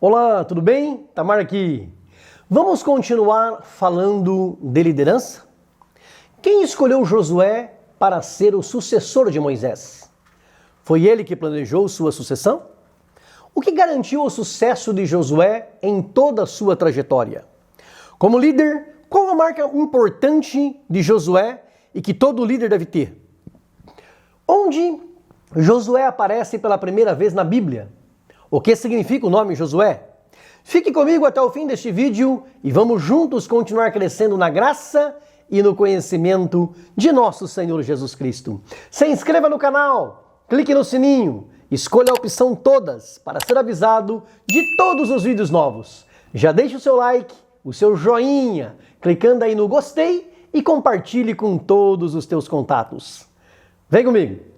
Olá, tudo bem? Tamar aqui. Vamos continuar falando de liderança? Quem escolheu Josué para ser o sucessor de Moisés? Foi ele que planejou sua sucessão? O que garantiu o sucesso de Josué em toda a sua trajetória? Como líder, qual a marca importante de Josué e que todo líder deve ter? Onde Josué aparece pela primeira vez na Bíblia? O que significa o nome Josué? Fique comigo até o fim deste vídeo e vamos juntos continuar crescendo na graça e no conhecimento de nosso Senhor Jesus Cristo. Se inscreva no canal, clique no sininho, escolha a opção todas para ser avisado de todos os vídeos novos. Já deixe o seu like, o seu joinha, clicando aí no gostei e compartilhe com todos os teus contatos. Vem comigo!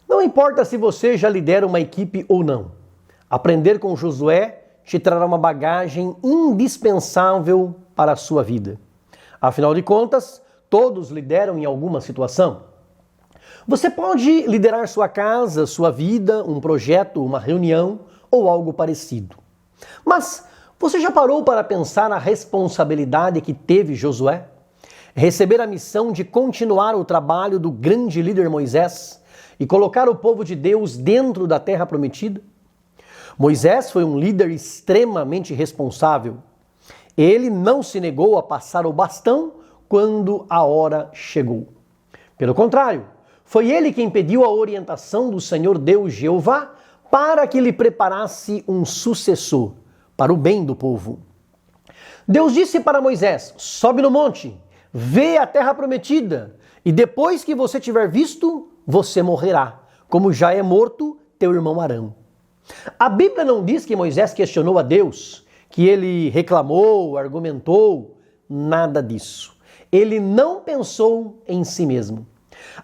Não importa se você já lidera uma equipe ou não. Aprender com Josué te trará uma bagagem indispensável para a sua vida. Afinal de contas, todos lideram em alguma situação. Você pode liderar sua casa, sua vida, um projeto, uma reunião ou algo parecido. Mas você já parou para pensar na responsabilidade que teve Josué? Receber a missão de continuar o trabalho do grande líder Moisés e colocar o povo de Deus dentro da terra prometida? Moisés foi um líder extremamente responsável. Ele não se negou a passar o bastão quando a hora chegou. Pelo contrário, foi ele quem pediu a orientação do Senhor Deus Jeová para que lhe preparasse um sucessor para o bem do povo. Deus disse para Moisés: sobe no monte, vê a terra prometida, e depois que você tiver visto, você morrerá, como já é morto teu irmão Arão. A Bíblia não diz que Moisés questionou a Deus, que ele reclamou, argumentou, nada disso. Ele não pensou em si mesmo.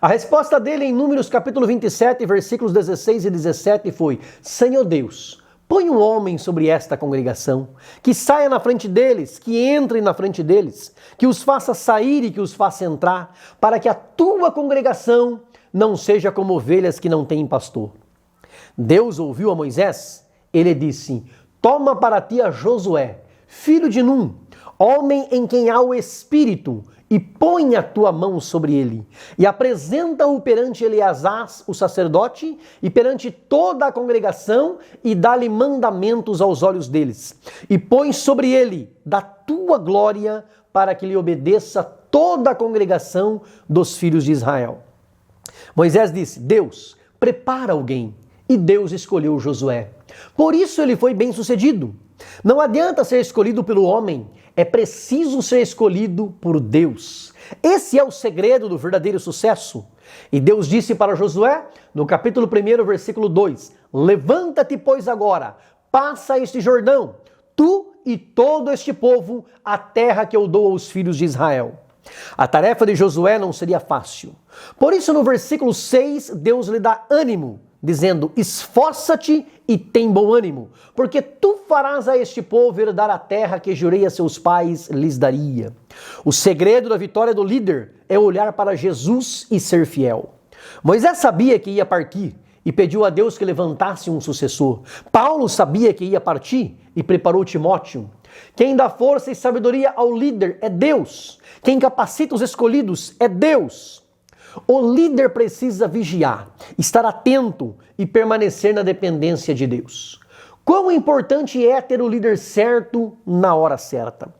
A resposta dele em Números capítulo 27, versículos 16 e 17 foi: Senhor Deus, põe um homem sobre esta congregação, que saia na frente deles, que entre na frente deles, que os faça sair e que os faça entrar, para que a tua congregação não seja como ovelhas que não têm pastor. Deus ouviu a Moisés, ele disse: toma para ti a Josué, filho de Num, homem em quem há o Espírito, e põe a tua mão sobre ele, e apresenta-o perante Eleazar, o sacerdote, e perante toda a congregação, e dá-lhe mandamentos aos olhos deles, e põe sobre ele da tua glória, para que lhe obedeça toda a congregação dos filhos de Israel. Moisés disse: Deus, prepara alguém. E Deus escolheu Josué. Por isso ele foi bem-sucedido. Não adianta ser escolhido pelo homem, é preciso ser escolhido por Deus. Esse é o segredo do verdadeiro sucesso. E Deus disse para Josué, no capítulo 1, versículo 2, levanta-te, pois, agora, passa este Jordão, tu e todo este povo, a terra que eu dou aos filhos de Israel. A tarefa de Josué não seria fácil. Por isso, no versículo 6, Deus lhe dá ânimo, dizendo: esforça-te e tem bom ânimo, porque tu farás a este povo herdar a terra que jurei a seus pais lhes daria. O segredo da vitória do líder é olhar para Jesus e ser fiel. Moisés sabia que ia partir e pediu a Deus que levantasse um sucessor. Paulo sabia que ia partir e preparou Timóteo. Quem dá força e sabedoria ao líder é Deus. Quem capacita os escolhidos é Deus. O líder precisa vigiar, estar atento e permanecer na dependência de Deus. Quão importante é ter o líder certo na hora certa.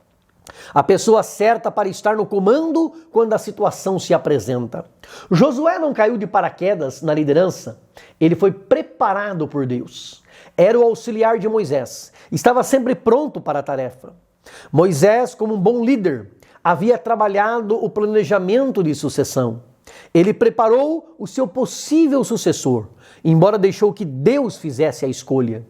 A pessoa certa para estar no comando quando a situação se apresenta. Josué não caiu de paraquedas na liderança, ele foi preparado por Deus. Era o auxiliar de Moisés, estava sempre pronto para a tarefa. Moisés, como um bom líder, havia trabalhado o planejamento de sucessão. Ele preparou o seu possível sucessor, embora deixou que Deus fizesse a escolha.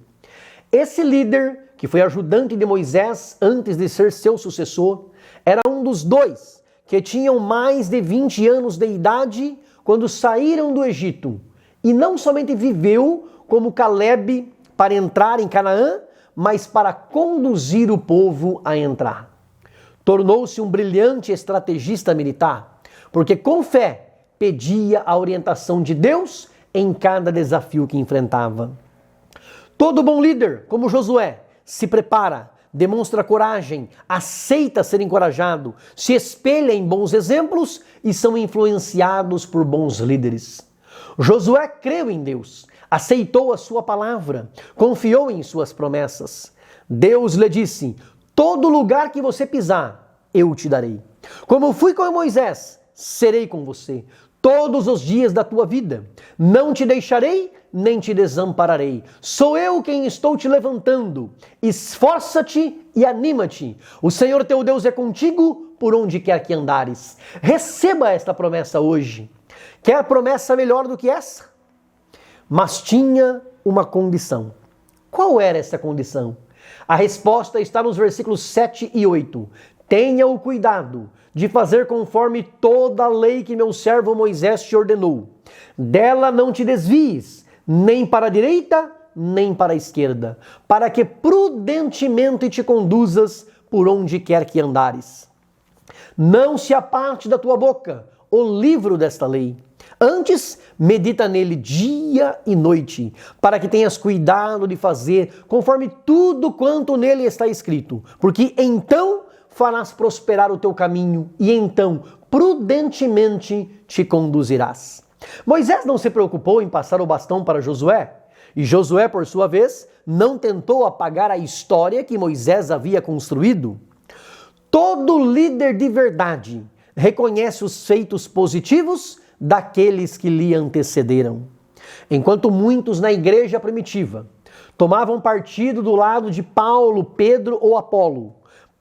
Esse líder, que foi ajudante de Moisés antes de ser seu sucessor, era um dos dois que tinham mais de 20 anos de idade quando saíram do Egito. E não somente viveu como Caleb para entrar em Canaã, mas para conduzir o povo a entrar. Tornou-se um brilhante estrategista militar, porque com fé pedia a orientação de Deus em cada desafio que enfrentava. Todo bom líder, como Josué, se prepara, demonstra coragem, aceita ser encorajado, se espelha em bons exemplos e são influenciados por bons líderes. Josué creu em Deus, aceitou a sua palavra, confiou em suas promessas. Deus lhe disse: todo lugar que você pisar, eu te darei. Como fui com Moisés, serei com você todos os dias da tua vida. Não te deixarei, nem te desampararei. Sou eu quem estou te levantando. Esforça-te e anima-te. O Senhor teu Deus é contigo por onde quer que andares. Receba esta promessa hoje. Quer promessa melhor do que essa? Mas tinha uma condição. Qual era essa condição? A resposta está nos versículos 7 e 8. Tenha o cuidado de fazer conforme toda a lei que meu servo Moisés te ordenou. Dela não te desvies, nem para a direita, nem para a esquerda, para que prudentemente te conduzas por onde quer que andares. Não se aparte da tua boca o livro desta lei. Antes, medita nele dia e noite, para que tenhas cuidado de fazer conforme tudo quanto nele está escrito, porque então farás prosperar o teu caminho e então prudentemente te conduzirás. Moisés não se preocupou em passar o bastão para Josué, e Josué, por sua vez, não tentou apagar a história que Moisés havia construído. Todo líder de verdade reconhece os feitos positivos daqueles que lhe antecederam. Enquanto muitos na igreja primitiva tomavam partido do lado de Paulo, Pedro ou Apolo,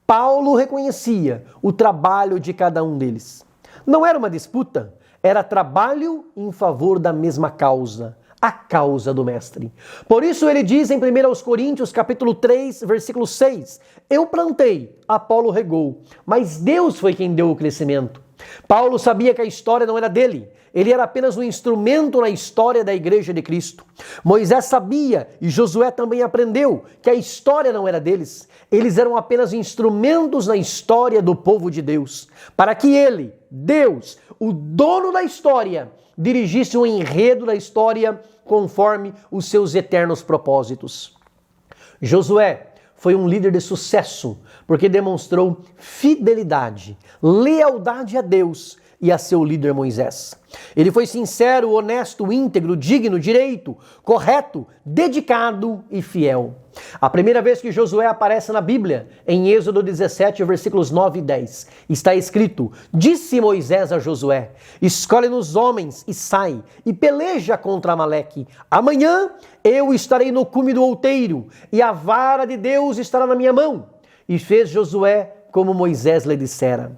Paulo reconhecia o trabalho de cada um deles. Não era uma disputa, era trabalho em favor da mesma causa, a causa do mestre. Por isso ele diz em 1 Coríntios capítulo 3, versículo 6, eu plantei, Apolo regou, mas Deus foi quem deu o crescimento. Paulo sabia que a história não era dele, ele era apenas um instrumento na história da igreja de Cristo. Moisés sabia, e Josué também aprendeu, que a história não era deles. Eles eram apenas instrumentos na história do povo de Deus, para que ele, Deus, o dono da história, dirigisse o enredo da história conforme os seus eternos propósitos. Josué foi um líder de sucesso, porque demonstrou fidelidade, lealdade a Deus e a seu líder Moisés. Ele foi sincero, honesto, íntegro, digno, direito, correto, dedicado e fiel. A primeira vez que Josué aparece na Bíblia, em Êxodo 17, versículos 9 e 10, está escrito: disse Moisés a Josué, escolhe-nos homens e sai, e peleja contra Amaleque. Amanhã eu estarei no cume do outeiro, e a vara de Deus estará na minha mão. E fez Josué como Moisés lhe dissera.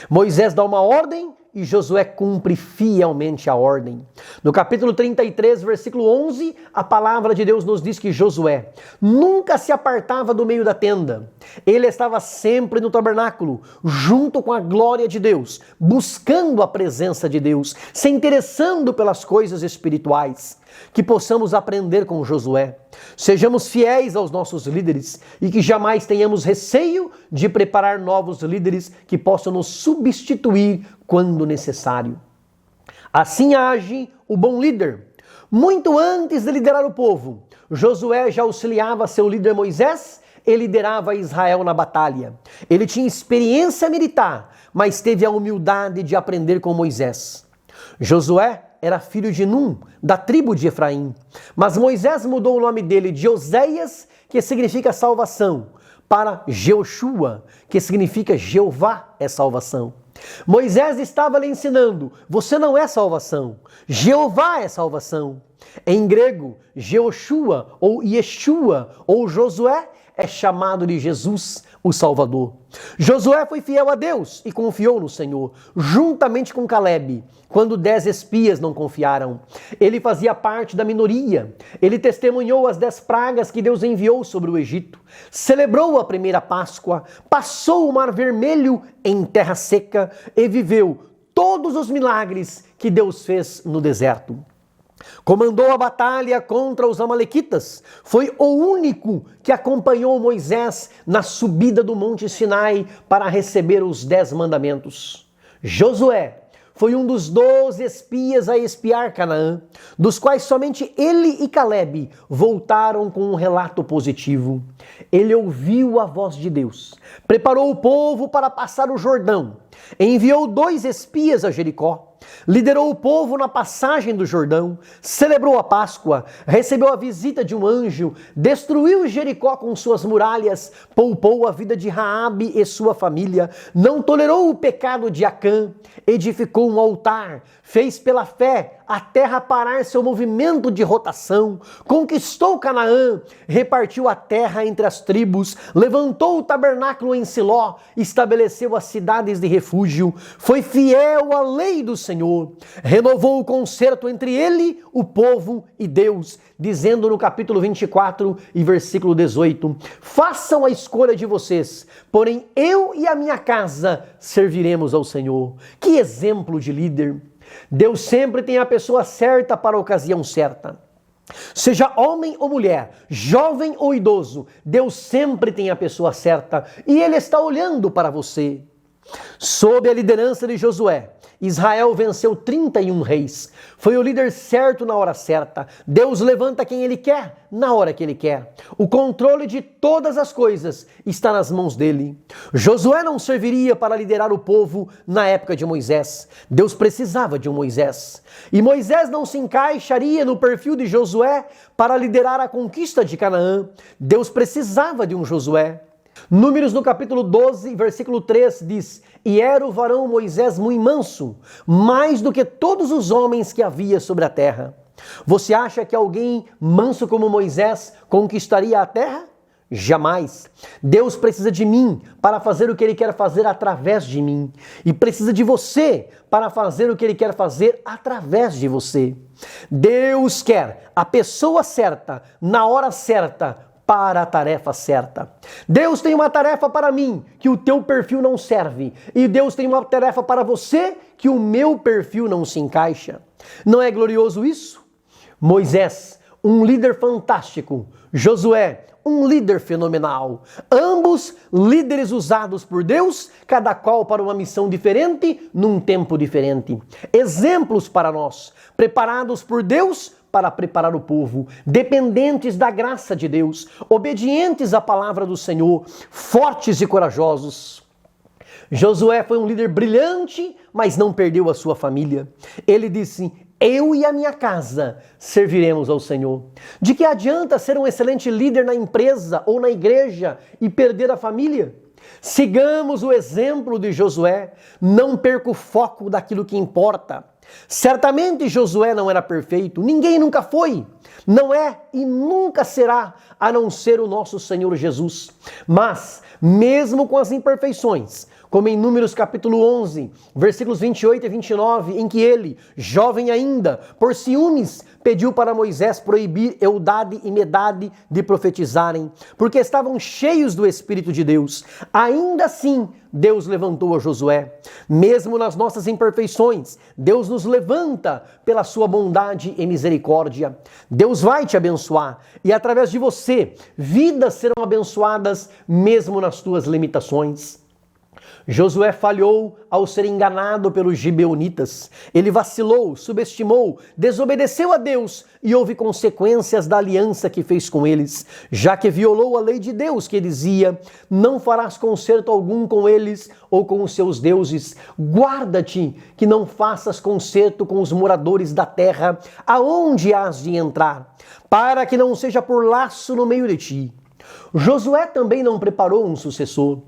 Moisés dá uma ordem e Josué cumpre fielmente a ordem. No capítulo 33, versículo 11, a palavra de Deus nos diz que Josué nunca se apartava do meio da tenda. Ele estava sempre no tabernáculo, junto com a glória de Deus, buscando a presença de Deus, se interessando pelas coisas espirituais. Que possamos aprender com Josué. Sejamos fiéis aos nossos líderes e que jamais tenhamos receio de preparar novos líderes que possam nos substituir quando necessário. Assim age o bom líder. Muito antes de liderar o povo, Josué já auxiliava seu líder Moisés e liderava Israel na batalha. Ele tinha experiência militar, mas teve a humildade de aprender com Moisés. Josué era filho de Num, da tribo de Efraim. Mas Moisés mudou o nome dele de Oséias, que significa salvação, para Jeoshua, que significa Jeová é salvação. Moisés estava lhe ensinando, você não é salvação, Jeová é salvação. Em grego, Jeoshua ou Yeshua ou Josué é chamado de Jesus, o Salvador. Josué foi fiel a Deus e confiou no Senhor, juntamente com Calebe, quando 10 espias não confiaram. Ele fazia parte da minoria. Ele testemunhou as 10 pragas que Deus enviou sobre o Egito, celebrou a primeira Páscoa, passou o Mar Vermelho em terra seca e viveu todos os milagres que Deus fez no deserto. Comandou a batalha contra os amalequitas. Foi o único que acompanhou Moisés na subida do Monte Sinai para receber os 10 mandamentos. Josué foi um dos 12 espias a espiar Canaã, dos quais somente ele e Calebe voltaram com um relato positivo. Ele ouviu a voz de Deus, preparou o povo para passar o Jordão, enviou 2 espias a Jericó, liderou o povo na passagem do Jordão, celebrou a Páscoa, recebeu a visita de um anjo, destruiu Jericó com suas muralhas, poupou a vida de Raabe e sua família, não tolerou o pecado de Acã, edificou um altar, fez pela fé a terra parar seu movimento de rotação, conquistou Canaã, repartiu a terra entre as tribos, levantou o tabernáculo em Siló, estabeleceu as cidades de refúgio, foi fiel à lei do Senhor, renovou o concerto entre ele, o povo e Deus, dizendo no capítulo 24 e versículo 18, façam a escolha de vocês, porém eu e a minha casa serviremos ao Senhor. Que exemplo de líder! Deus sempre tem a pessoa certa para a ocasião certa. Seja homem ou mulher, jovem ou idoso, Deus sempre tem a pessoa certa e Ele está olhando para você. Sob a liderança de Josué, Israel venceu 31 reis. Foi o líder certo na hora certa. Deus levanta quem Ele quer, na hora que Ele quer. O controle de todas as coisas está nas mãos dele. Josué não serviria para liderar o povo na época de Moisés. Deus precisava de um Moisés. E Moisés não se encaixaria no perfil de Josué para liderar a conquista de Canaã. Deus precisava de um Josué. Números no capítulo 12, versículo 3 diz: E era o varão Moisés muito manso, mais do que todos os homens que havia sobre a terra. Você acha que alguém manso como Moisés conquistaria a terra? Jamais. Deus precisa de mim para fazer o que Ele quer fazer através de mim. E precisa de você para fazer o que Ele quer fazer através de você. Deus quer a pessoa certa, na hora certa, para a tarefa certa. Deus tem uma tarefa para mim que o teu perfil não serve. E Deus tem uma tarefa para você que o meu perfil não se encaixa. Não é glorioso isso? Moisés, um líder fantástico. Josué, um líder fenomenal. Ambos líderes usados por Deus, cada qual para uma missão diferente, num tempo diferente. Exemplos para nós, preparados por Deus para preparar o povo, dependentes da graça de Deus, obedientes à palavra do Senhor, fortes e corajosos. Josué foi um líder brilhante, mas não perdeu a sua família. Ele disse: eu e a minha casa serviremos ao Senhor. De que adianta ser um excelente líder na empresa ou na igreja e perder a família? Sigamos o exemplo de Josué, não perca o foco daquilo que importa. Certamente Josué não era perfeito, ninguém nunca foi, não é e nunca será, a não ser o nosso Senhor Jesus. Mas, mesmo com as imperfeições, como em Números capítulo 11, versículos 28 e 29, em que ele, jovem ainda, por ciúmes, pediu para Moisés proibir Eldade e Medade de profetizarem, porque estavam cheios do Espírito de Deus. Ainda assim, Deus levantou a Josué. Mesmo nas nossas imperfeições, Deus nos levanta pela sua bondade e misericórdia. Deus vai te abençoar e através de você, vidas serão abençoadas mesmo nas tuas limitações. Josué falhou ao ser enganado pelos gibeonitas. Ele vacilou, subestimou, desobedeceu a Deus e houve consequências da aliança que fez com eles, já que violou a lei de Deus que dizia: não farás concerto algum com eles ou com os seus deuses. Guarda-te que não faças concerto com os moradores da terra, aonde hás de entrar, para que não seja por laço no meio de ti. Josué também não preparou um sucessor.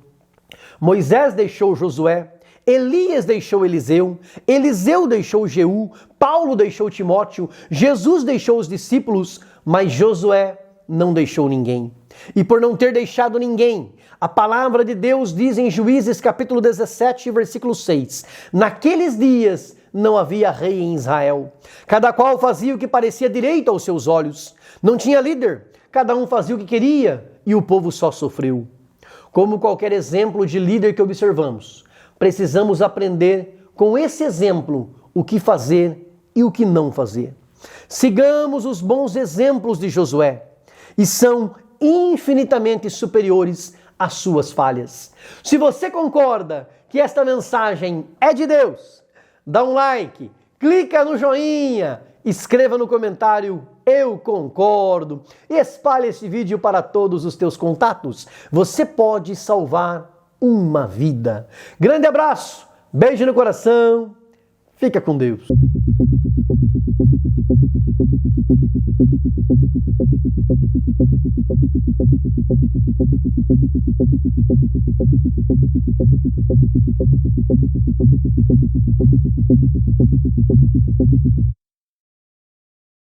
Moisés deixou Josué, Elias deixou Eliseu, Eliseu deixou Jeú, Paulo deixou Timóteo, Jesus deixou os discípulos, mas Josué não deixou ninguém. E por não ter deixado ninguém, a palavra de Deus diz em Juízes capítulo 17, versículo 6, naqueles dias não havia rei em Israel, cada qual fazia o que parecia direito aos seus olhos, não tinha líder, cada um fazia o que queria e o povo só sofreu. Como qualquer exemplo de líder que observamos, precisamos aprender com esse exemplo o que fazer e o que não fazer. Sigamos os bons exemplos de Josué e são infinitamente superiores às suas falhas. Se você concorda que esta mensagem é de Deus, dá um like, clica no joinha, escreva no comentário "Eu concordo" e espalhe esse vídeo para todos os teus contatos. Você pode salvar uma vida. Grande abraço, beijo no coração, fica com Deus.